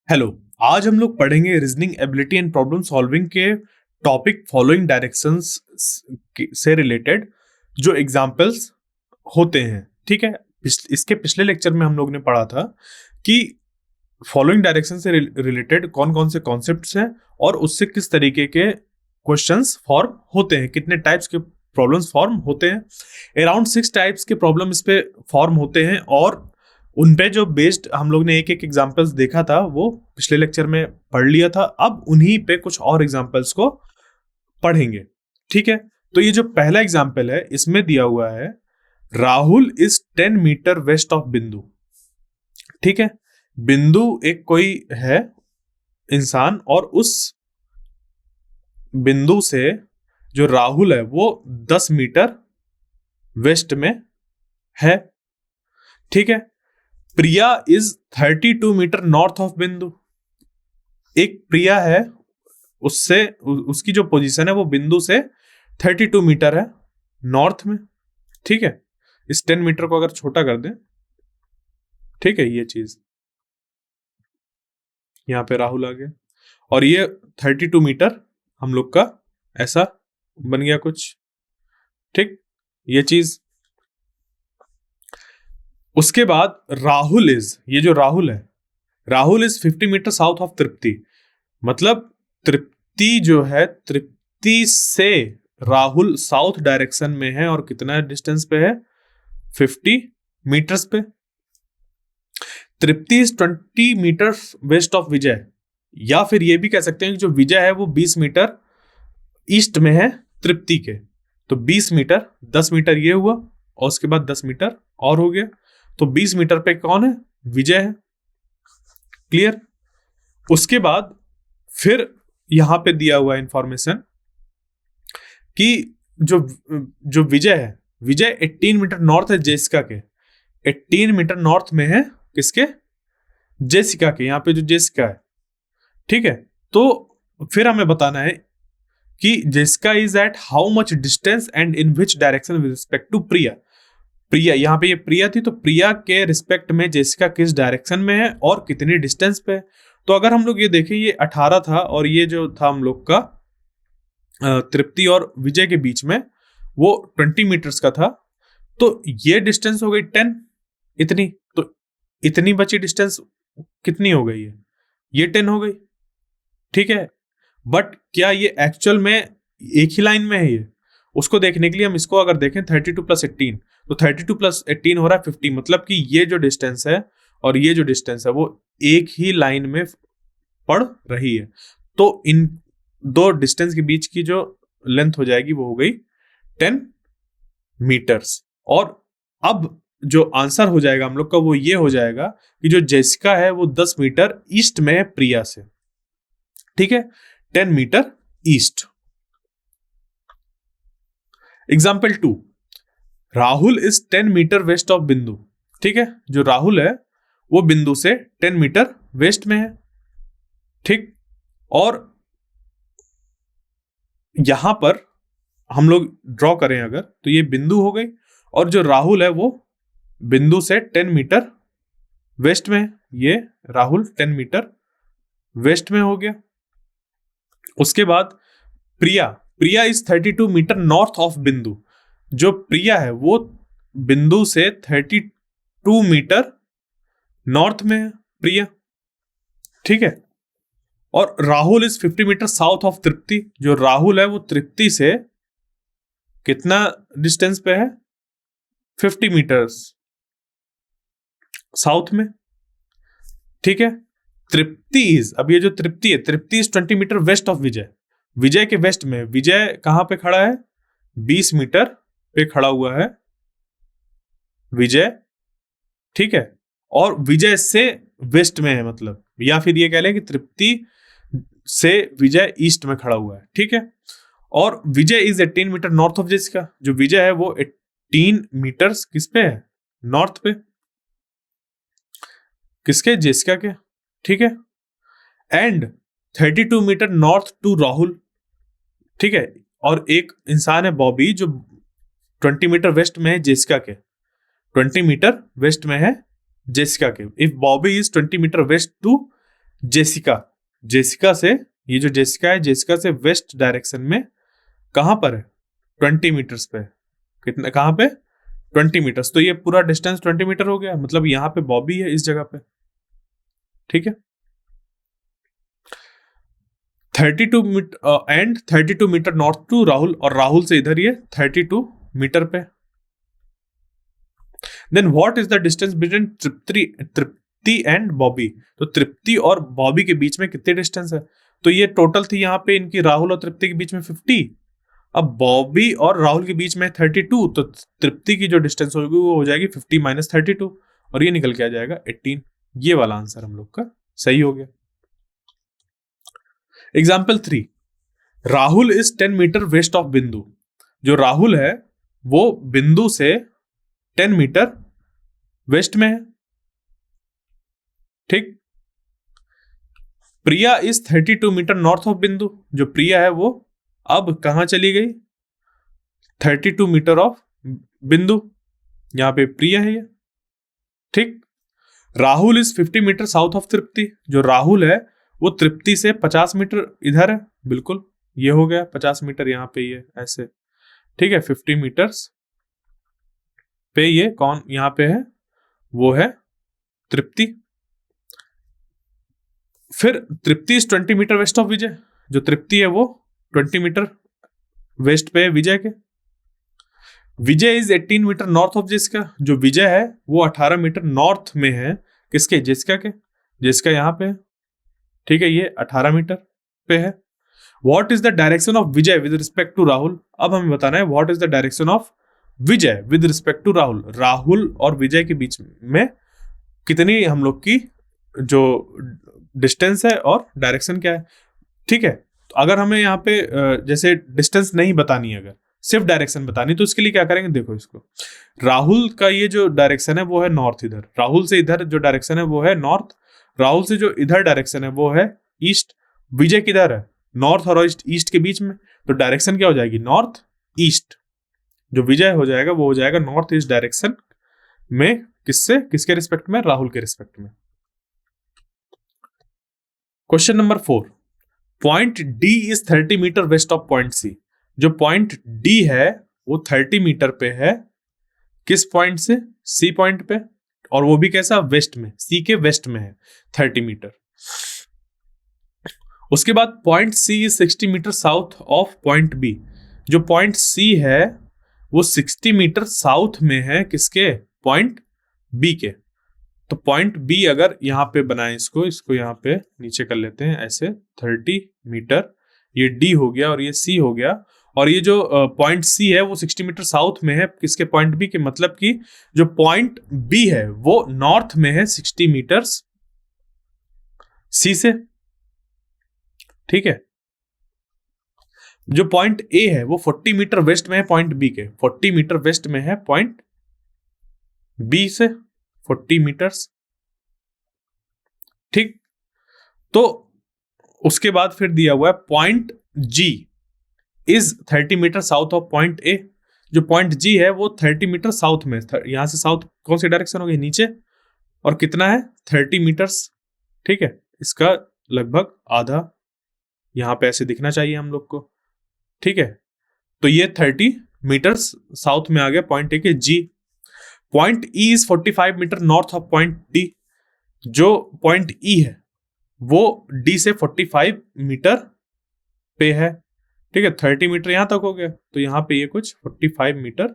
Hello. आज हम लोग पढ़ेंगे reasoning ability and problem solving के टॉपिक फॉलोइंग डायरेक्शंस से रिलेटेड जो एग्जांपल्स होते हैं। ठीक है, इसके पिछले लेक्चर में हम लोग ने पढ़ा था कि फॉलोइंग डायरेक्शन से रिलेटेड कौन कौन से कॉन्सेप्ट्स हैं और उससे किस तरीके के क्वेश्चंस फॉर्म होते हैं, कितने टाइप्स के प्रॉब्लम्स फॉर्म होते हैं। अराउंड 6 टाइप्स के प्रॉब्लम इस पे फॉर्म होते हैं और उन पे जो बेस्ड हम लोग ने एक एक एग्जांपल्स देखा था वो पिछले लेक्चर में पढ़ लिया था। अब उन्हीं पे कुछ और एग्जांपल्स को पढ़ेंगे। ठीक है, तो ये जो पहला एग्जांपल है इसमें दिया हुआ है Rahul is 10 meter west of Bindu. ठीक है, बिंदु एक कोई है इंसान और उस बिंदु से जो राहुल है वो 10 मीटर वेस्ट में है। ठीक है, प्रिया इज 32 मीटर नॉर्थ ऑफ बिंदु। एक प्रिया है, उससे उसकी जो पोजीशन है वो बिंदु से 32 मीटर है नॉर्थ में। ठीक है, इस 10 मीटर को अगर छोटा कर दें, ठीक है, ये चीज यहां पे राहुल आ गया और ये 32 मीटर हम लोग का ऐसा बन गया कुछ। ठीक, ये चीज। उसके बाद राहुल इज, ये जो राहुल है, Rahul is 50 meter south of Tripti. मतलब तृप्ति जो है, तृप्ति से राहुल साउथ डायरेक्शन में है और कितना डिस्टेंस पे है, 50 मीटर्स पे। तृप्ति इज 20 मीटर वेस्ट ऑफ विजय, या फिर ये भी कह सकते हैं कि जो विजय है वो 20 मीटर ईस्ट में है तृप्ति के। तो 20 मीटर, 10 मीटर ये हुआ और उसके बाद 10 मीटर और हो गया, तो 20 मीटर पे कौन है, विजय है। क्लियर। उसके बाद फिर यहां पे दिया हुआ इंफॉर्मेशन कि जो जो विजय है, विजय 18 मीटर नॉर्थ है जेसिका के। 18 मीटर नॉर्थ में है किसके, जेसिका के। यहां पे जो जेसिका है, ठीक है, तो फिर हमें बताना है कि Jessica is at how much distance and in which direction with respect to Priya. Priya, यहां पे ये प्रिया थी, तो प्रिया के रिस्पेक्ट में जेसिका किस डायरेक्शन में है और कितनी डिस्टेंस पे है। तो अगर हम लोग ये देखें, ये 18 था और ये जो था हम लोग का तृप्ति और विजय के बीच में वो 20 मीटर्स का था, तो ये डिस्टेंस हो गई 10। इतनी, तो इतनी बची डिस्टेंस कितनी हो गई है, ये 10 हो गई। ठीक है, बट क्या ये एक्चुअल में एक ही लाइन में है, ये उसको देखने के लिए हम इसको अगर देखें 32 प्लस 18, तो 32 प्लस 18 हो रहा है 50। मतलब कि ये जो डिस्टेंस है और ये जो डिस्टेंस है वो एक ही लाइन में पड़ रही है। तो इन दो डिस्टेंस के बीच की जो लेंथ हो जाएगी वो हो गई 10 मीटर्स। और अब जो आंसर हो जाएगा हम लोग का वो ये हो जाएगा कि जो जेसिका है वो 10 मीटर ईस्ट में है प्रिया से। ठीक है, 10 meter east. Example 2, Rahul is 10 meter west of Bindu. ठीक है, जो राहुल है वो बिंदु से 10 मीटर वेस्ट में है। ठीक, और यहां पर हम लोग ड्रॉ करें अगर, तो ये बिंदु हो गई और जो राहुल है वो बिंदु से 10 मीटर वेस्ट में है। ये राहुल 10 मीटर वेस्ट में हो गया। उसके बाद प्रिया, प्रिया is 32 meter north of Bindu. जो प्रिया है वो बिंदु से 32 मीटर नॉर्थ में है प्रिया। ठीक है, और Rahul is 50 meter south of Tripti. जो राहुल है वो तृप्ति से कितना डिस्टेंस पे है, 50 मीटर्स साउथ में। ठीक है, तृप्ति इज, अब ये जो तृप्ति है, तृप्ति इज 20 मीटर वेस्ट ऑफ विजय। विजय के वेस्ट में, विजय कहां पे खड़ा है, 20 मीटर पे खड़ा हुआ है विजय। ठीक है, और विजय से वेस्ट में है, मतलब, या फिर ये कह लें कि तृप्ति से विजय ईस्ट में खड़ा हुआ है। ठीक है, और Vijay is 18 meter north of Jessica. जो विजय है वो 18 मीटर्स किस पे है, नॉर्थ पे, किसके, जेसिका के। ठीक है, and 32 meter north to Rahul. ठीक है, और एक इंसान है बॉबी जो 20 मीटर वेस्ट में है जेसिका के, 20 मीटर वेस्ट में है जेसिका के। If Bobby is 20 meter west to Jessica, Jessica से, ये जो जेसिका है, जेसिका से वेस्ट डायरेक्शन में कहां पर है? 20 मीटर्स पे। कितना, कहां पे? 20 मीटर्स। तो ये पूरा डिस्टेंस 20 मीटर हो गया, मतलब यहां पे बॉबी है इस जगह पे, ठीक है। 32 meter and 32 meter north to Rahul, और राहुल से इधर ये 32 मीटर पे। Then what is the distance between Tripti and Bobby? तो तृप्ति और बॉबी के बीच में कितनी डिस्टेंस है? तो ये टोटल थी यहाँ पे इनकी, राहुल और तृप्ति के बीच में 50। अब बॉबी और राहुल के बीच में 32, तो तृप्ति की जो डिस्टेंस होगी वो हो जाएगी 50 माइनस 32, और ये निकल के आ जाएगा 18। ये वाला आंसर हम लोग का सही हो गया। Example 3, Rahul is 10 meter west of Bindu. जो राहुल है वो बिंदु से 10 मीटर वेस्ट में है, ठीक। प्रिया is 32 meter north of Bindu. जो प्रिया है वो अब कहां चली गई? 32 मीटर ऑफ बिंदु, यहां पे प्रिया है ये, ठीक। Rahul is 50 meter south of Tripti. जो राहुल है वो तृप्ति से 50 मीटर इधर है, बिल्कुल ये हो गया 50 मीटर यहां पे, ये ऐसे, ठीक है। 50 मीटर्स पे ये कौन यहां पे है? वो है तृप्ति। फिर तृप्ति इज 20 मीटर वेस्ट ऑफ विजय। जो तृप्ति है वो 20 मीटर वेस्ट पे है विजय के। Vijay is 18 meter north of Jessica. जो विजय है वो 18 मीटर नॉर्थ में है किसके? जेसिका के। जेसिका यहां पे है, ठीक है, ये 18 मीटर पे है। What is the direction of Vijay with respect to Rahul? अब हमें बताना है what is the direction of Vijay with respect to Rahul. Rahul और विजय के बीच में कितनी हम लोग की जो डिस्टेंस है और डायरेक्शन क्या है, ठीक है। तो अगर हमें यहाँ पे जैसे डिस्टेंस नहीं बतानी है, अगर सिर्फ डायरेक्शन बतानी, तो इसके लिए क्या करेंगे? देखो इसको, राहुल का ये जो डायरेक्शन है वो है नॉर्थ, इधर राहुल से इधर जो डायरेक्शन है वो है नॉर्थ, राहुल से जो इधर डायरेक्शन है वो है ईस्ट, विजय किधर है? नॉर्थ और ईस्ट के बीच में, तो डायरेक्शन क्या हो जाएगी? North east. जो विजय हो जाएगा वो हो जाएगा नॉर्थ ईस्ट डायरेक्शन में, किससे? किसके रिस्पेक्ट में? राहुल के रिस्पेक्ट में। Question number 4, point D is 30 meter west of point C. जो पॉइंट डी है वो 30 मीटर पे है, किस पॉइंट से? सी पॉइंट पे, और वो भी कैसा? वेस्ट में, सी के वेस्ट में है 30 मीटर। उसके बाद point C is 60 meter south of point B. जो पॉइंट सी है वो 60 मीटर साउथ में है किसके? पॉइंट बी के। तो पॉइंट बी अगर यहां पे बनाए, इसको यहां पे नीचे कर लेते हैं ऐसे, 30 मीटर, ये डी हो गया और ये सी हो गया, और ये जो पॉइंट सी है वो 60 मीटर साउथ में है किसके? पॉइंट बी के। मतलब कि जो पॉइंट बी है वो नॉर्थ में है 60 मीटर्स सी से, ठीक है। जो पॉइंट ए है वो 40 मीटर वेस्ट में है पॉइंट बी के, 40 मीटर वेस्ट में है पॉइंट बी से 40 मीटर्स, ठीक। तो उसके बाद फिर दिया हुआ है point G is 30 meter south of point A. जो पॉइंट जी है वो 30 मीटर साउथ में, यहां से साउथ कौन सी डायरेक्शन होगी? नीचे, और कितना है? 30 मीटर्स, ठीक है। इसका लगभग आधा यहां पे ऐसे दिखना चाहिए हम लोग को, ठीक है। तो ये 30 मीटर्स साउथ में आ गया पॉइंट ए के G. Point E is 45 meter north of point D. जो पॉइंट ई है वो डी से 45 मीटर पे है, ठीक है। 30 मीटर यहां तक हो गया, तो यहां पे ये कुछ 45 मीटर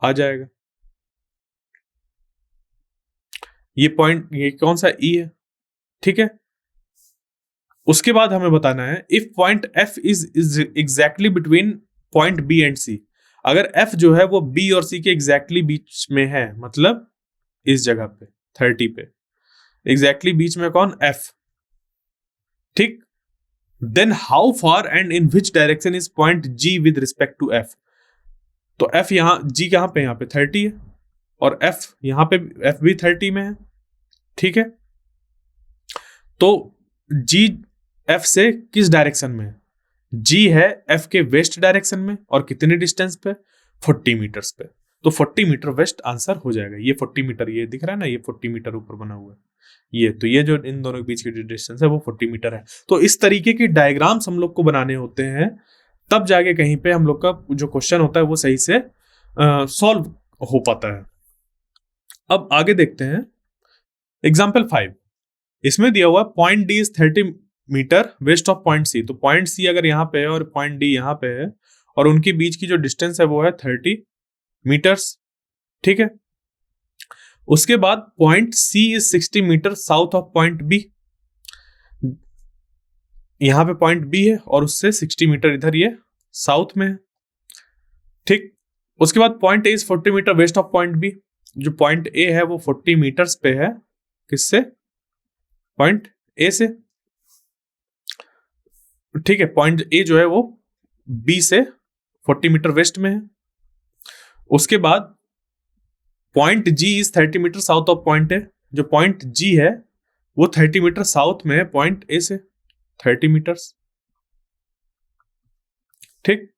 आ जाएगा। ये पॉइंट, ये कौन सा? ई है, ठीक है। उसके बाद हमें बताना है if point F is exactly between point B and C. अगर एफ जो है वो बी और सी के एग्जैक्टली बीच में है, मतलब इस जगह पे 30 पे एग्जैक्टली बीच में कौन? एफ, ठीक। Then how far and in which direction is point G with respect to F. तो एफ यहां, जी कहां पे? यहां पे 30 है, और एफ यहां पे, एफ भी 30 में है, ठीक है। तो जी एफ से किस डायरेक्शन में है? जी है एफ के वेस्ट डायरेक्शन में, और कितने डिस्टेंस पे? 40 मीटर्स पे। तो 40 मीटर वेस्ट आंसर हो जाएगा। ये 40 मीटर, ये दिख रहा है ना, ये 40 मीटर ऊपर बना हुआ है, ये तो ये जो इन दोनों के बीच की डिस्टेंस है वो 40 मीटर है। तो इस तरीके की डायग्राम्स हम लोग को बनाने होते हैं, तब जाके कहीं पे हम लोग का जो क्वेश्चन होता है वो सही से सॉल्व हो पाता है। अब आगे देखते हैं एग्जाम्पल 5। इसमें दिया हुआ point D is 30 meter west of point C. तो पॉइंट सी अगर यहाँ पे है और पॉइंट डी यहाँ पे है और उनके बीच की जो डिस्टेंस है वो है 30 मीटर्स, ठीक है। उसके बाद point C is 60 meter south of point B. यहां पे पॉइंट बी है और उससे 60 मीटर इधर ये साउथ में है, ठीक। उसके बाद point A is 40 meter west of point B. जो पॉइंट ए है वो 40 मीटर्स पे है, किससे? पॉइंट ए से, ठीक है। पॉइंट ए जो है वो बी से 40 मीटर वेस्ट में है। उसके बाद point G is 30 meter south of point A. जो पॉइंट जी है वो 30 मीटर साउथ में है पॉइंट ए से, 30 मीटर्स, ठीक।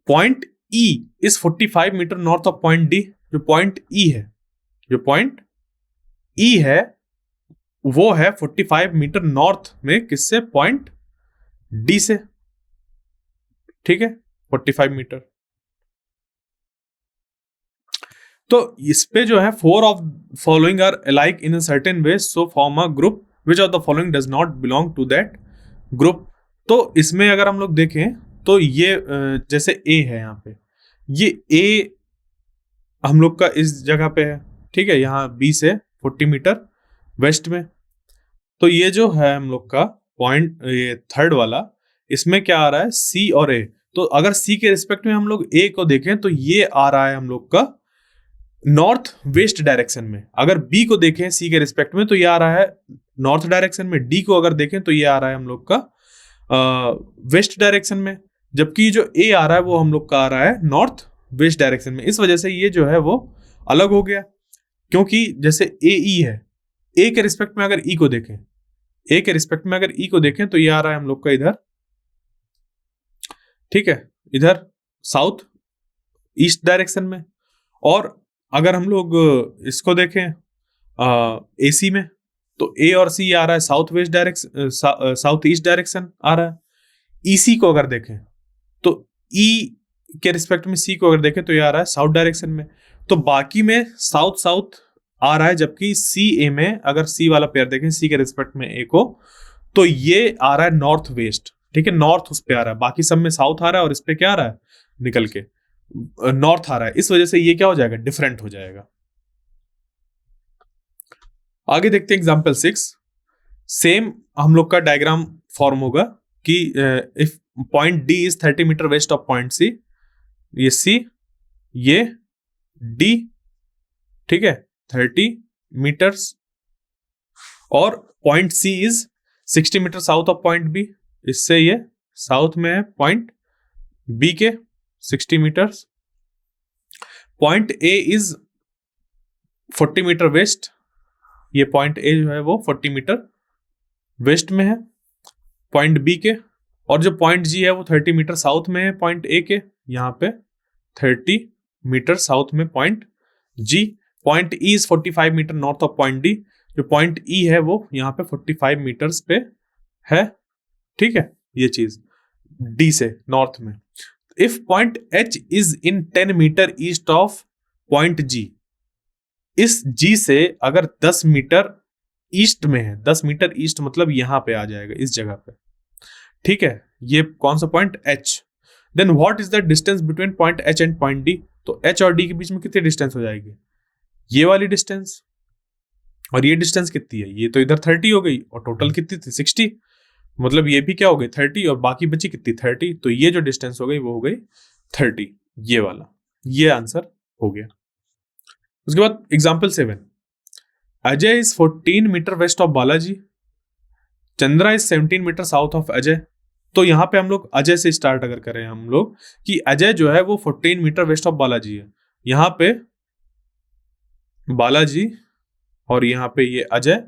Point E is 45 meter north of point D. जो पॉइंट ई है, जो पॉइंट ई है वो है 45 मीटर नॉर्थ में, किससे? पॉइंट डी से, ठीक है, 45 मीटर। तो इस पे जो है 4 of following are alike in a certain way so form a group which of the following does not belong to that group. तो इसमें अगर हम लोग देखें तो ये जैसे ए है, यहाँ पे ये ए हम लोग का इस जगह पे है, ठीक है, यहाँ बी से 40 मीटर वेस्ट में। तो ये जो है हम लोग का पॉइंट, ये थर्ड वाला, इसमें क्या आ रहा है? सी और ए। तो अगर सी के रिस्पेक्ट में हम लोग ए को देखें तो ये आ रहा है हम लोग का नॉर्थ वेस्ट डायरेक्शन में। अगर बी को देखें सी के रिस्पेक्ट में तो ये आ रहा है नॉर्थ डायरेक्शन में। डी को अगर देखें तो ये आ रहा है हम लोग का वेस्ट डायरेक्शन में। जबकि जो ए आ रहा है वो हम लोग का आ रहा है नॉर्थ वेस्ट डायरेक्शन में। इस वजह से ये जो है वो अलग हो गया, क्योंकि जैसे ए ई है, ए के रिस्पेक्ट में अगर ई को देखें, ए के रिस्पेक्ट में अगर ई को देखें तो ये आ रहा है हम लोग का इधर, ठीक है, इधर साउथ ईस्ट डायरेक्शन में। और अगर हम लोग इसको देखें ए सी में तो ए और सी आ रहा है south west direction, south east direction आ रहा है। ई सी को अगर देखें तो ई के रिस्पेक्ट में सी को अगर देखें तो ये आ रहा है साउथ डायरेक्शन में। तो बाकी में साउथ साउथ आ रहा है, जबकि सी ए में अगर सी वाला पेयर देखें सी के रिस्पेक्ट में ए को तो ये आ रहा है नॉर्थ वेस्ट, ठीक है, नॉर्थ उस पे आ रहा है। बाकी सब में साउथ आ रहा है और इस पे क्या आ रहा है? निकल के नॉर्थ आ रहा है। इस वजह से ये क्या हो जाएगा? डिफरेंट हो जाएगा। आगे देखते हैं एग्जांपल 6। सेम हम लोग का डायग्राम फॉर्म होगा कि if point D is 30 meter west of point C, ये सी, ये डी, ठीक है, 30 मीटर्स, और point C is 60 meter south of point B. इससे ये साउथ में है पॉइंट बी के 60 meters. Point A is 40 meter west. ये पॉइंट ए जो है वो 40 मीटर वेस्ट में है पॉइंट बी के। और जो पॉइंट जी है वो 30 मीटर साउथ में है पॉइंट ए के, यहाँ पे 30 मीटर साउथ में point G. Point E is 45 meter north of point D. जो पॉइंट ई है वो यहाँ पे 45 मीटर्स पे है, ठीक है, ये चीज डी से नॉर्थ में। If point H is in 10 meter east of point G, इस जी से अगर 10 मीटर ईस्ट में है, 10 मीटर ईस्ट मतलब यहां पे आ जाएगा इस जगह पे, ठीक है, ये कौन सा point? H. Then what is the distance between point H and point D? तो एच और डी के बीच में कितनी डिस्टेंस हो जाएगी? ये वाली डिस्टेंस। और ये डिस्टेंस कितनी है? ये तो इधर 30 हो गई और टोटल कितनी थी? 60। मतलब ये भी क्या हो गई? 30, और बाकी बची कितनी? 30। तो ये जो डिस्टेंस हो गई वो हो गई 30, ये वाला। ये आंसर हो गया। उसके बाद example 7। Ajay is 14 meter west of Balaji, Chandra is 17 meter south of Ajay. तो यहां पे हम लोग अजय से स्टार्ट अगर करें हम लोग कि अजय जो है वो 14 मीटर वेस्ट ऑफ बालाजी है। यहां पे बालाजी और यहां पे ये अजय,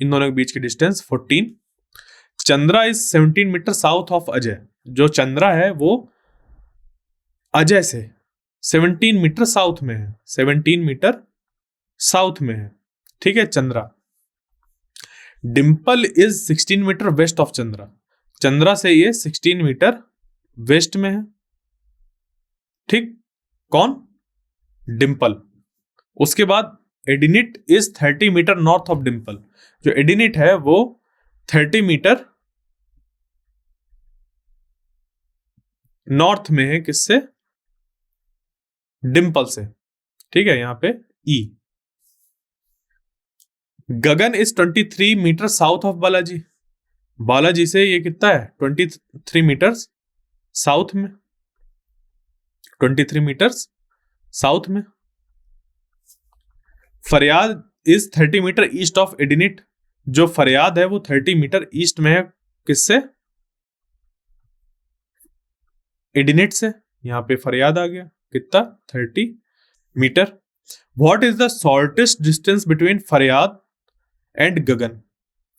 इन दोनों के बीच की distance 14। Chandra is 17 meter south of Ajay. जो चंद्रा है वो अजय से 17 मीटर साउथ में है, 17 मीटर साउथ में है, ठीक है, Chandra. Dimple is 16 meter west of Chandra, Chandra से ये 16 मीटर वेस्ट में है, ठीक। कौन? डिम्पल। उसके बाद एडिनिट is 30 meter north of Dimple, जो एडिनिट है वो 30 मीटर नॉर्थ में है, किससे? डिम्पल से, ठीक है, यहां पे E. Gagan is 23 meter south of Balaji, Balaji से ये कितना है? 23 मीटर्स साउथ में, 23 मीटर्स साउथ में। फरियाद इज 30 मीटर ईस्ट ऑफ एडिनिट, जो फरियाद है वो 30 मीटर ईस्ट में है, किससे? एडिनिट से। यहां पे फरियाद आ गया, कितना? 30 meter. What is the shortest distance between Fariyad and Gagan,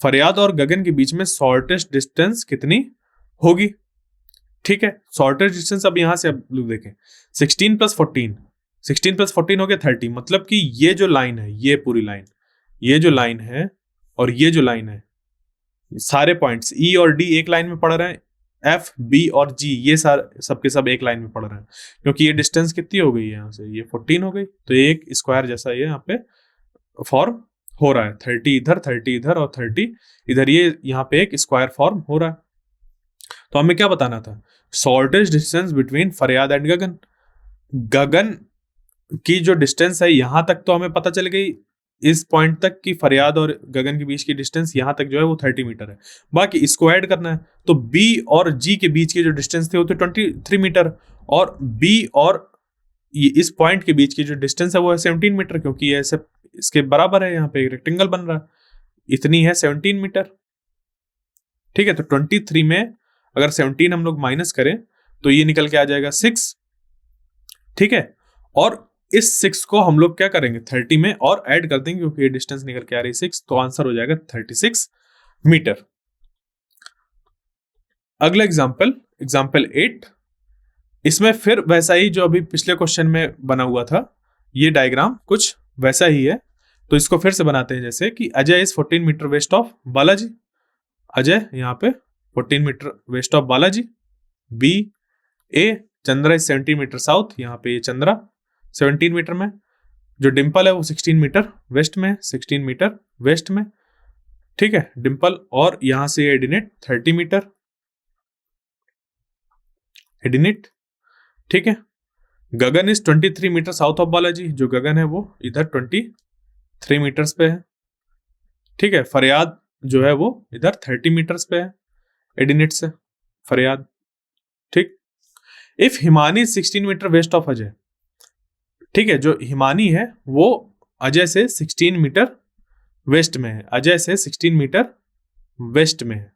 Fariyad और गगन के बीच में शॉर्टेस्ट डिस्टेंस कितनी होगी? ठीक है, शॉर्टेस्ट डिस्टेंस अब यहां से अब लोग देखें, 16 प्लस 14, 16 प्लस 14 हो गया 30, मतलब कि ये जो लाइन है, ये पूरी लाइन, ये जो लाइन है और ये जो लाइन है, सारे पॉइंट्स ई और डी एक लाइन में पड़ रहे हैं, एफ बी और जी ये सबके सब एक लाइन में पड़ रहे हैं, क्योंकि ये डिस्टेंस कितनी हो गई है यहाँ से, ये 14 हो गई, तो एक स्क्वायर जैसा ये यहाँ पे फॉर्म हो रहा है, 30 इधर और 30 इधर, ये यहाँ पे एक स्क्वायर फॉर्म हो रहा है। तो हमें क्या बताना था? Shortest distance between Fariyad and गगन। गगन की जो डिस्टेंस है यहां तक तो हमें पता चल गई, इस पॉइंट तक की फरियाद और गगन के बीच की डिस्टेंस यहां तक जो है वो 30 मीटर है, बाकी इसको ऐड करना है। तो बी और जी के बीच की जो डिस्टेंस थे वो तो 23 मीटर, और बी और इस पॉइंट के बीच की जो डिस्टेंस है वो है 17 मीटर, क्योंकि ये ऐसे इसके बराबर है, यहाँ पे एक रेक्टेंगल बन रहा है, इतनी है 17 मीटर, ठीक है। तो 23 में अगर 17 हम लोग माइनस करें तो ये निकल के आ जाएगा 6, ठीक है। और इस 6 को हम लोग क्या करेंगे, 30 में और ऐड कर देंगे, क्योंकि ये डिस्टेंस निकल के आ रही है 6, तो आंसर हो जाएगा 36 मीटर। अगला एग्जाम्पल 8, इसमें फिर वैसा ही जो अभी पिछले क्वेश्चन में बना हुआ था, ये डायग्राम कुछ वैसा ही है, तो इसको फिर से बनाते हैं। जैसे कि Ajay is 14 meter west of Balaji, Ajay यहाँ पे 14 meter west of Balaji. B A Chandra is 17 meter south, यहाँ पे ये चंद्रा 17 मीटर में, जो डिम्पल है वो 16 मीटर वेस्ट में, 16 मीटर वेस्ट में, ठीक है, डिम्पल। और यहां से एडिनेट 30 मीटर, एडिनेट, ठीक है। Gagan is 23 meter south of Balaji, जो गगन है वो इधर 23 मीटर्स पे है, ठीक है। फरियाद जो है वो इधर 30 मीटर्स पे है, एडिनेट से फरियाद, ठीक। If Himani 16 meter west of Ajay, ठीक है, जो हिमानी है वो अजय से 16 मीटर वेस्ट में है, अजय से 16 मीटर वेस्ट में है,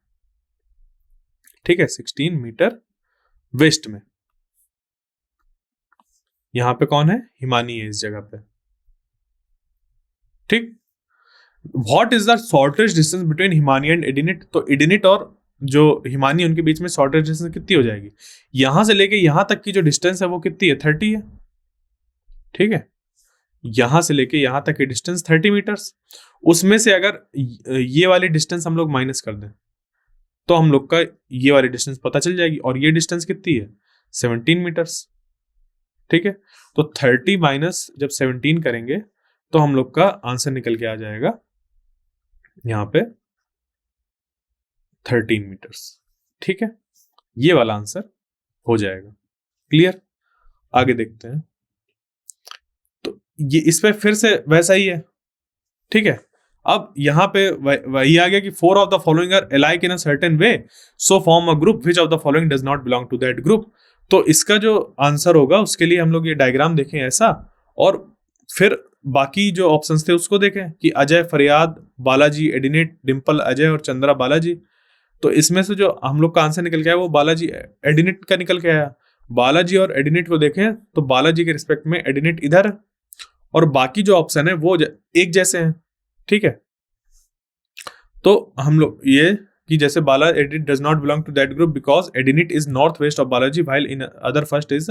ठीक है, 16 मीटर वेस्ट में। यहां पे कौन है? हिमानी है इस जगह पे, ठीक। What is the shortest distance between Himani and एडिनिट, तो एडिनिट और जो हिमानी उनके बीच में शॉर्टेस्ट डिस्टेंस कितनी हो जाएगी? यहां से लेके यहां तक की जो डिस्टेंस है वो कितनी है? 30 है, ठीक है। यहां से लेके यहां तक की डिस्टेंस 30 मीटर्स, उसमें से अगर ये वाली डिस्टेंस हम लोग माइनस कर दें तो हम लोग का ये वाली डिस्टेंस पता चल जाएगी, और ये डिस्टेंस कितनी है? 17 मीटर्स, ठीक है। तो 30 माइनस जब 17 करेंगे तो हम लोग का आंसर निकल के आ जाएगा यहां पे 13 मीटर्स, ठीक है। ये वाला आंसर हो जाएगा। क्लियर? आगे देखते हैं। तो ये इस पे फिर से वैसा ही है, ठीक है। अब यहां पे वही आ गया कि 4 of the following are alike in a certain way, so form a group which of the following does not belong to that group. तो इसका जो आंसर होगा उसके लिए हम लोग ये डायग्राम देखें ऐसा, और फिर बाकी जो ऑप्शंस थे उसको देखें कि अजय, फरियाद, बालाजी, एडिनेट, डिम्पल, अजय और चंद्रा, बालाजी। तो इसमें से जो हम लोग का आंसर निकल के आया वो बालाजी एडिनेट का निकल के आया। बालाजी और एडिनेट को देखें तो बालाजी के रिस्पेक्ट में एडिनेट इधर है, और बाकी जो ऑप्शन है वो एक जैसे हैं, ठीक है। तो हम लोग ये कि जैसे बाला एडिनेट does not belong to that group because एडिनेट is north west of Balaji while in other first is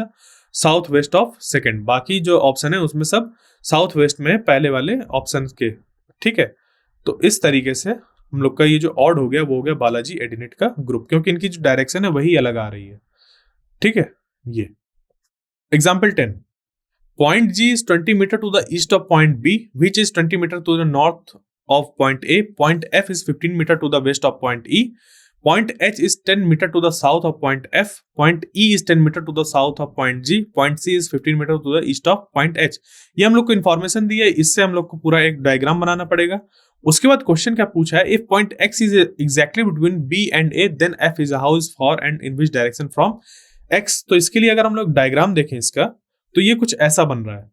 south west of second. बाकी जो ऑप्शन है उसमें सब साउथ वेस्ट में पहले वाले ऑप्शन के, ठीक है। तो इस तरीके से हम लोग का ये जो ऑड हो गया वो हो गया बालाजी एडिनेट का ग्रुप, क्योंकि इनकी जो डायरेक्शन है वही अलग आ रही है। ठीक है, ये example 10, point G is 20 meter to the east of point B, which is 20 meter to the north of point A. Point F is 15 meter to the west of point E. Point H is 10 meter to the south of point F. Point E is 10 meter to the south of point G. Point C is 15 meter to the east of point H. ये हम लोग को information दी है, इससे हम लोग को पूरा एक डायग्राम बनाना पड़ेगा। उसके बाद क्वेश्चन क्या पूछा है, if point X is exactly between B and A, then F is how is far and in which direction from X. तो इसके लिए अगर हम लोग डायग्राम देखें इसका, तो ये कुछ ऐसा बन रहा है।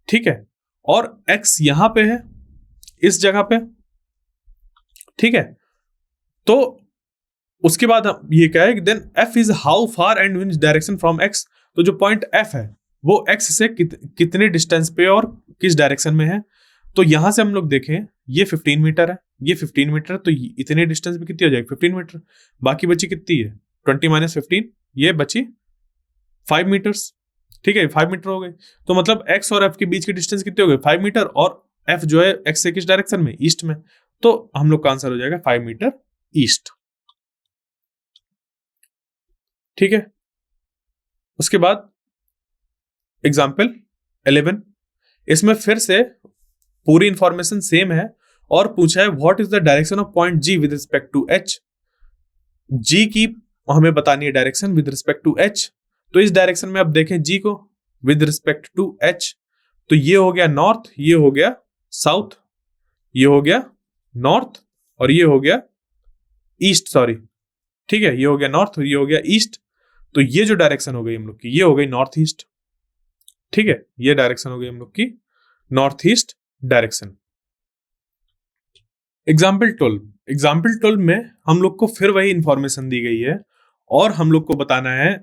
ठीक है, और x यहां पे है इस जगह पे। ठीक है, तो उसके बाद ये क्या है, then f is how far and which direction from x। तो जो पॉइंट f है वो x से कितने डिस्टेंस पे और किस डायरेक्शन में है। तो यहां से हम लोग देखें, ये 15 मीटर है, ये 15 मीटर, तो इतने डिस्टेंस पे कितनी हो जाएगी 15 मीटर। बाकी बची कितनी है 20 - 15, ये बची 5 मीटर्स। ठीक है, 5 मीटर हो गए। तो मतलब x और f के बीच की डिस्टेंस कितनी हो गई 5 मीटर, और f जो है x से किस डायरेक्शन में, ईस्ट में। तो हम लोग का आंसर हो जाएगा 5 मीटर ईस्ट। ठीक है, उसके बाद एग्जाम्पल 11, इसमें फिर से पूरी इंफॉर्मेशन सेम है और पूछा है what is the direction of point G with respect to H। G की हमें बतानी है direction with respect to H। तो इस डायरेक्शन में अब देखें G को विद रिस्पेक्ट टू H, तो ये हो गया नॉर्थ, ये हो गया साउथ, ये हो गया नॉर्थ और ये हो गया ईस्ट, सॉरी। ठीक है, ये हो गया नॉर्थ और ये हो गया ईस्ट। तो ये जो डायरेक्शन हो गई हम लोग की, ये हो गई नॉर्थ ईस्ट। ठीक है, ये डायरेक्शन हो गई हम लोग की नॉर्थ ईस्ट डायरेक्शन। एग्जाम्पल 12 में हम लोग को फिर वही इंफॉर्मेशन दी गई है और हम लोग को बताना है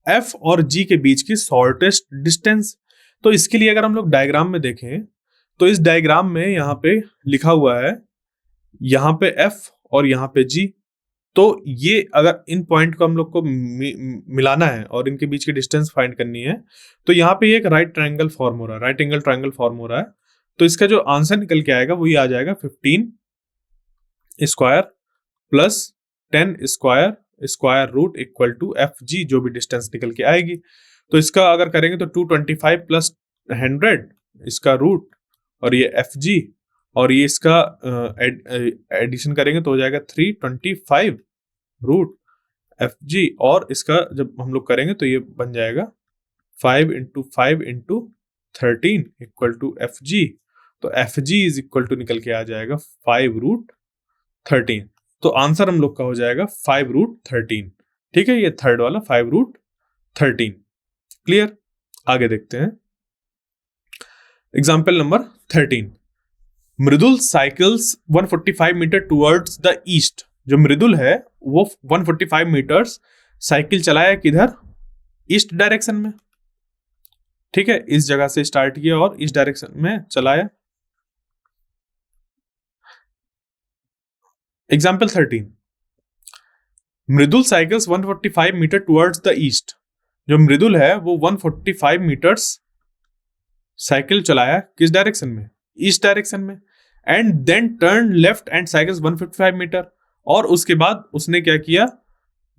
F और G के बीच की शॉर्टेस्ट डिस्टेंस। तो इसके लिए अगर हम लोग डायग्राम में देखें, तो इस डायग्राम में यहाँ पे लिखा हुआ है, यहाँ पे F और यहाँ पे G। तो ये अगर इन पॉइंट को हम लोग को मिलाना है और इनके बीच की डिस्टेंस फाइंड करनी है, तो यहाँ पे एक राइट एंगल ट्रायंगल फॉर्म हो रहा है। तो इसका जो आंसर निकल के आएगा वही आ जाएगा 15 square plus 10 square root equal to FG, जो भी डिस्टेंस निकल के आएगी। तो इसका अगर करेंगे तो 225 प्लस 100 इसका रूट, और ये FG, और ये इसका एडिशन करेंगे तो हो जाएगा 325 रूट FG, और इसका जब हम लोग करेंगे तो ये बन जाएगा 5 × 5 × 13 इक्वल टू FG। तो FG इज इक्वल टू निकल के आ जाएगा 5 रूट 13। तो आंसर हम लोग का हो जाएगा 5 रूट 13। ठीक है, ये थर्ड वाला 5 रूट 13। क्लियर, आगे देखते हैं example number 13। Mridul cycles 145 meter towards the east. जो मृदुल है वो 145 मीटर्स साइकिल चलाया किधर, ईस्ट डायरेक्शन में। ठीक है, इस जगह से स्टार्ट किया और इस डायरेक्शन में चलाया। Example 13, Mridul cycles 145 meter towards the east. जो मृदुल है वो 145 मीटर्स साइकिल चलाया किस डायरेक्शन में, ईस्ट डायरेक्शन में। And then turn left and cycles 155 meter, और उसके बाद उसने क्या किया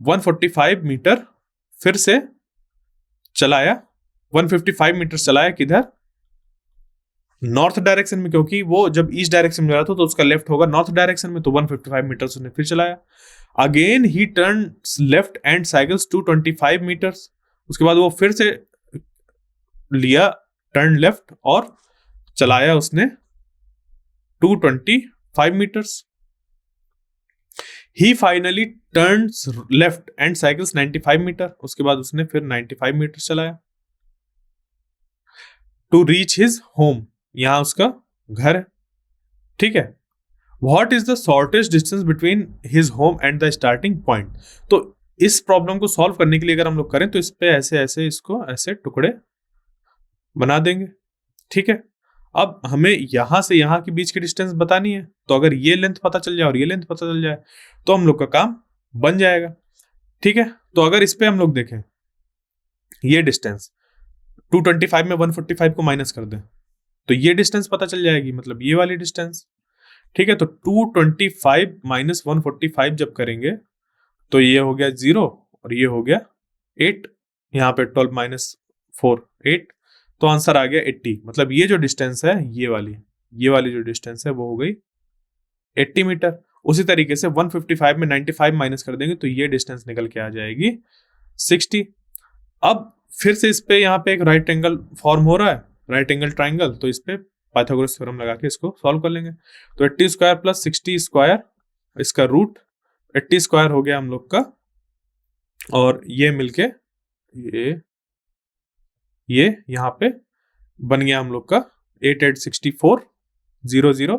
145 मीटर फिर से चलाया, 155 मीटर चलाया किधर, नॉर्थ डायरेक्शन में, क्योंकि वो जब ईस्ट डायरेक्शन में जा रहा था तो उसका लेफ्ट होगा नॉर्थ डायरेक्शन में। तो 155 मीटर उसने फिर चलाया। Again he turn left and cycles 225 meters. उसके बाद वो फिर से लिया टर्न लेफ्ट और चलाया उसने 225 meters. He finally turns left and cycles 95 meter. उसके बाद उसने फिर 95 मीटर चलाया टू रीच हिज होम, यहां उसका घर है। ठीक है, what is the shortest distance between his home and the starting point. तो इस प्रॉब्लम को सॉल्व करने के लिए अगर हम लोग करें तो इस पे ऐसे ऐसे इसको ऐसे टुकड़े बना देंगे। ठीक है, अब हमें यहां से यहां के बीच की डिस्टेंस बतानी है, तो अगर ये लेंथ पता चल जाए और ये लेंथ पता चल जाए तो हम लोग का काम बन जाएगा। ठीक है, तो अगर इस पे हम लोग देखें ये डिस्टेंस 225 में 145 को माइनस कर दें तो ये डिस्टेंस पता चल जाएगी, मतलब ये वाली डिस्टेंस। ठीक है, तो 225 माइनस 145 जब करेंगे तो ये हो गया 0 और ये हो गया 8, यहाँ पे 12 माइनस 4 8, तो आंसर आ गया 80। मतलब ये जो डिस्टेंस है ये वाली जो डिस्टेंस है वो हो गई 80 मीटर। उसी तरीके से 155 में 95 माइनस कर देंगे तो ये डिस्टेंस निकल के आ जाएगी 60। अब फिर से इस पे यहाँ पे एक राइट एंगल फॉर्म हो रहा है, राइट एंगल ट्राइंगल, तो इस पे पाइथागोरस थ्योरम लगा के इसको सॉल्व कर लेंगे। तो 80 स्क्वायर प्लस 60 स्क्वायर, इसका रूट 80 स्क्वायर हो गया हम लोग का, और ये मिलके ये यहाँ पे बन गया हम लोग का 886400,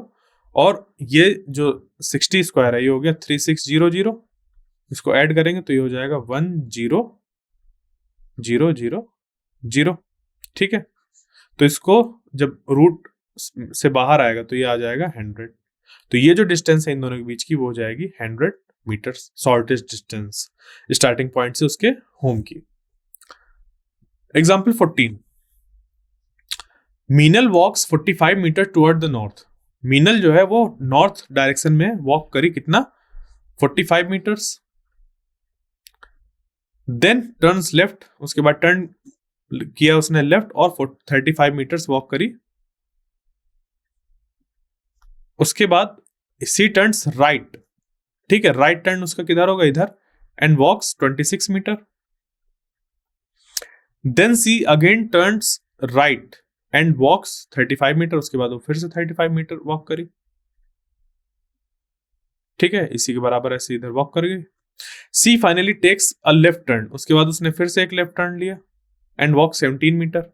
और ये जो 60 स्क्वायर है ये हो गया 3600, इसको ऐड करेंगे तो ये हो जाएगा 10000। ठीक है, तो इसको जब रूट से बाहर आएगा तो ये आ जाएगा 100। तो ये जो डिस्टेंस है इन दोनों के बीच की वो हो जाएगी 100 meter, shortest distance starting point से उसके होम की। Example 14, Meenal walks 45 meter toward the north. Meenal जो है वो नॉर्थ डायरेक्शन में वॉक करी, कितना 45 मीटर्स, देन टर्न्स लेफ्ट, उसके बाद टर्न किया उसने लेफ्ट और 35 मीटर्स वॉक करी। उसके बाद सी टर्न्स राइट, ठीक है, राइट टर्न उसका किधर होगा, इधर, and walks 26 meter. Then she again turns right and walks 35 meter, उसके बाद वो फिर से 35 मीटर वॉक करी। ठीक है, इसी के बराबर ऐसे इधर वॉक कर गई। She finally takes a left turn, उसके बाद उसने फिर से एक लेफ्ट टर्न लिया एंड वॉक 17 मीटर,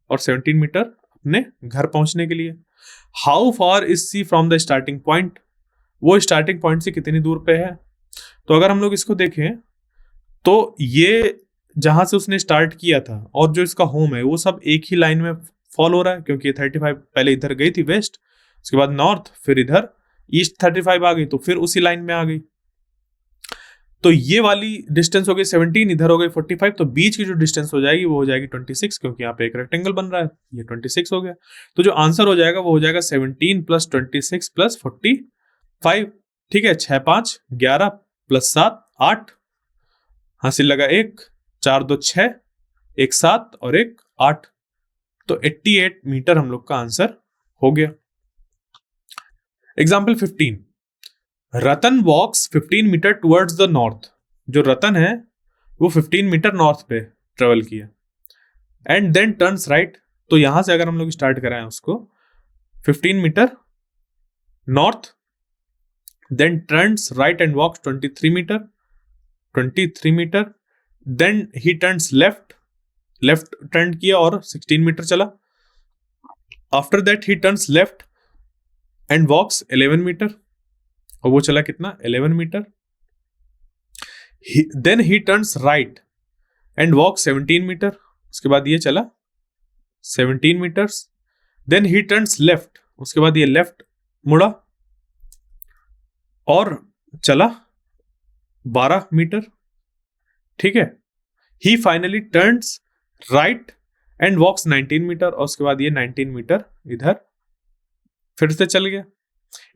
और 17 मीटर अपने घर पहुंचने के लिए। How far is she from the starting point, वो स्टार्टिंग पॉइंट से कितनी दूर पे है। तो अगर हम लोग इसको देखें तो ये जहां से उसने स्टार्ट किया था और जो इसका होम है वो सब एक ही लाइन में फॉल हो रहा है, क्योंकि 35 पहले इधर गई थी वेस्ट, उसके बाद नॉर्थ, फिर इधर ईस्ट 35 आ गई, तो फिर उसी लाइन में आ गई। तो ये वाली डिस्टेंस हो गई 17, इधर हो गई 45, तो बीच की जो डिस्टेंस हो जाएगी वो हो जाएगी 26, क्योंकि यहाँ पे एक रेक्टेंगल बन रहा है, ये 26 हो गया। तो जो आंसर हो जाएगा वो हो जाएगा 17 प्लस 26 प्लस 45। ठीक है, 6 5 11 प्लस 7 8, हासिल लगा 1 4 2 6, 1 7 और 1 8, तो 88 मीटर हम लोग का आंसर हो गया। Example 15, Ratan walks 15 meter towards the north. जो रतन है वो 15 मीटर नॉर्थ पे ट्रेवल किया एंड देन टर्न्स राइट। तो यहां से अगर हम लोग स्टार्ट कराएं उसको 15 meter north, then turns right and walks 23 meter, then he turns left turn किया और 16 मीटर चला। After that he turns left and walks 11 meter, और वो चला कितना 11 meter. Then he turns right and walk 17 meter, उसके बाद ये चला 17 meters. Then he turns left, उसके बाद ये लेफ्ट मुड़ा और चला 12 मीटर। ठीक है, he finally turns right and walks 19 meter, और उसके बाद ये 19 मीटर इधर फिर से चल गया।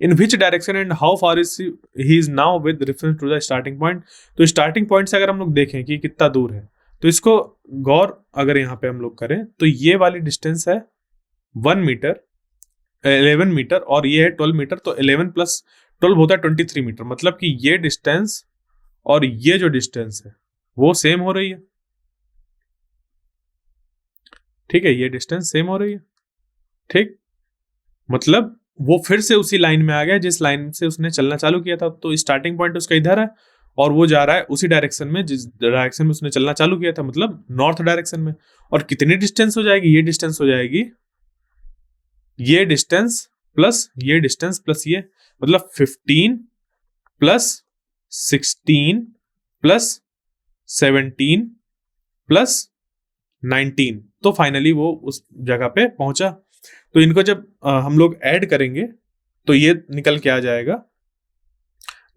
In which direction and how far is he is now with reference to the starting point. तो स्टार्टिंग पॉइंट से अगर हम लोग देखें कि कितना दूर है, तो इसको गौर अगर यहाँ पे हम लोग करें तो ये वाली डिस्टेंस है 1 मीटर 11 मीटर, और ये है 12 मीटर, तो 11 प्लस 12 होता है 23 मीटर। मतलब कि ये डिस्टेंस और ये जो डिस्टेंस है वो सेम हो रही है। ठीक है, ये डिस्टेंस सेम हो रही है। ठीक, मतलब वो फिर से उसी लाइन में आ गया जिस लाइन से उसने चलना चालू किया था। तो स्टार्टिंग पॉइंट उसका इधर है और वो जा रहा है उसी डायरेक्शन में जिस डायरेक्शन में उसने चलना चालू किया था, मतलब नॉर्थ डायरेक्शन में। और कितनी डिस्टेंस हो जाएगी, ये डिस्टेंस हो जाएगी ये डिस्टेंस प्लस ये, मतलब 15 प्लस 16 प्लस 17 प्लस 19, तो फाइनली वो उस जगह पे पहुंचा। तो इनको जब हम लोग ऐड करेंगे तो ये निकल के आ जाएगा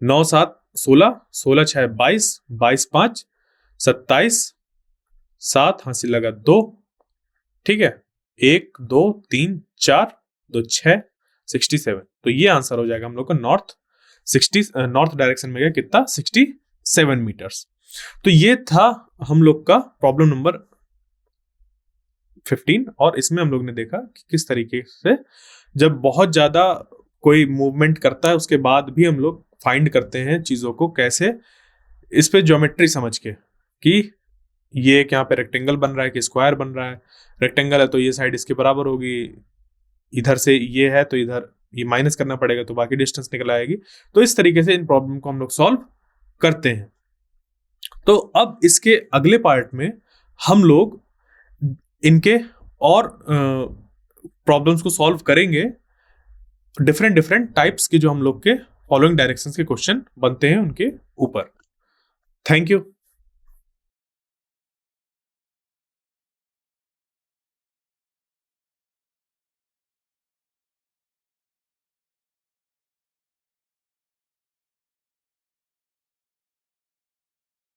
9 7 16, 16 6 22, 22 5 27, 7 हासिल लगा 2। ठीक है, 1 2 3 4 2 6 67। तो ये आंसर हो जाएगा हम लोग का नॉर्थ डायरेक्शन में गया कितना 67 मीटर्स। तो ये था हम लोग का प्रॉब्लम नंबर 15 और इसमें हम लोग ने देखा कि किस तरीके से जब बहुत ज्यादा कोई मूवमेंट करता है उसके बाद भी हम लोग फाइंड करते हैं चीजों को कैसे, इस पे ज्योमेट्री समझ के कि ये यहाँ पे रेक्टेंगल बन रहा है कि स्क्वायर बन रहा है। रेक्टेंगल है तो ये साइड इसके बराबर होगी, इधर से ये है तो इधर ये माइनस करना पड़ेगा तो बाकी डिस्टेंस निकल आएगी। तो इस तरीके से इन प्रॉब्लम को हम लोग सॉल्व करते हैं। तो अब इसके अगले पार्ट में हम लोग इनके और प्रॉब्लम्स को सॉल्व करेंगे, डिफरेंट टाइप्स के जो हम लोग के फॉलोइंग डायरेक्शंस के क्वेश्चन बनते हैं उनके ऊपर। Thank you.